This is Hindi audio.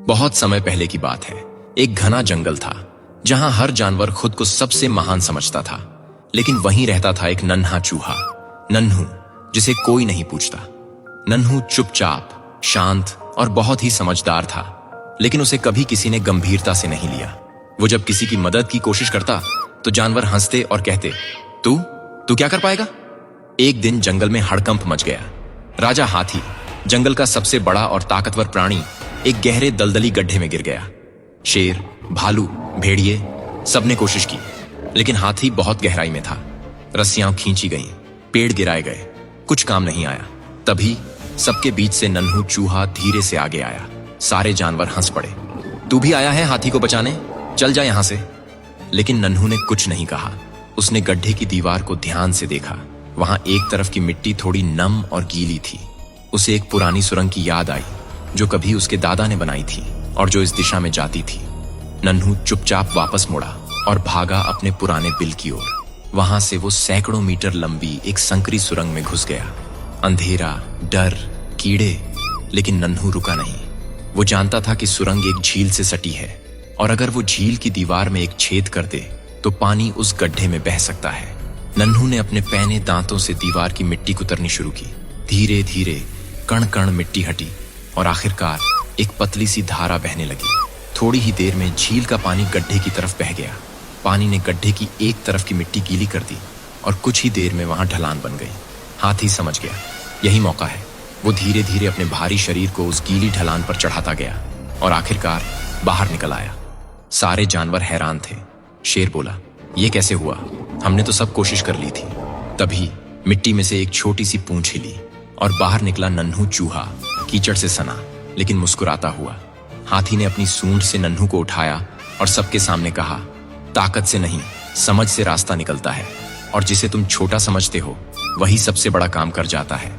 बहुत समय पहले की बात है। एक घना जंगल था जहां हर जानवर खुद को सबसे महान समझता था, लेकिन वहीं रहता था एक नन्हा चूहा, नन्हू, जिसे कोई नहीं पूछता। नन्हू चुपचाप, शांत और बहुत ही समझदार था, लेकिन उसे कभी किसी ने गंभीरता से नहीं लिया। वो जब किसी की मदद की कोशिश करता तो जानवर हंसते और कहते, तू तू क्या कर पाएगा। एक दिन जंगल में हड़कंप मच गया। राजा हाथी, जंगल का सबसे बड़ा और ताकतवर प्राणी, एक गहरे दलदली गड्ढे में गिर गया। शेर, भालू, भेड़िए सबने कोशिश की, लेकिन हाथी बहुत गहराई में था। रस्सियां खींची गईं, पेड़ गिराए गए, कुछ काम नहीं आया। तभी सबके बीच से नन्हू चूहा धीरे से आगे आया। सारे जानवर हंस पड़े। तू भी आया है हाथी को बचाने, चल जा यहां से। लेकिन नन्हू ने कुछ नहीं कहा। उसने गड्ढे की दीवार को ध्यान से देखा। वहां एक तरफ की मिट्टी थोड़ी नम और गीली थी। उसे एक पुरानी सुरंग की याद आई जो कभी उसके दादा ने बनाई थी और जो इस दिशा में जाती थी। नन्हू चुपचाप वापस मुड़ा और भागा अपने पुराने बिल की ओर। वहां से वो सैकड़ों मीटर लंबी एक संकरी सुरंग में घुस गया। अंधेरा, डर, कीड़े, लेकिन नन्हू रुका नहीं। वो जानता था कि सुरंग एक झील से सटी है और अगर वो झील की दीवार में एक छेद कर दे तो पानी उस गड्ढे में बह सकता है। नन्हू ने अपने पैने दांतों से दीवार की मिट्टी कुतरनी शुरू की। धीरे धीरे कण कण मिट्टी हटी और आखिरकार एक पतली सी धारा बहने लगी। थोड़ी ही देर में झील का पानी गड्ढे की तरफ बह गया। पानी ने गड्ढे की एक तरफ की मिट्टी गीली कर दी और कुछ ही देर में वहां ढलान बन गई। हाथी समझ गया, यही मौका है। वो धीरे धीरे अपने भारी शरीर को उस गीली ढलान पर चढ़ाता गया और आखिरकार बाहर निकल आया। सारे जानवर हैरान थे। शेर बोला, ये कैसे हुआ? हमने तो सब कोशिश कर ली थी। तभी मिट्टी में से एक छोटी सी पूंछ हिली और बाहर निकला नन्हू चूहा, कीचड़ से सना लेकिन मुस्कुराता हुआ। हाथी ने अपनी सूंड से नन्हू को उठाया और सबके सामने कहा, ताकत से नहीं, समझ से रास्ता निकलता है और जिसे तुम छोटा समझते हो वही सबसे बड़ा काम कर जाता है।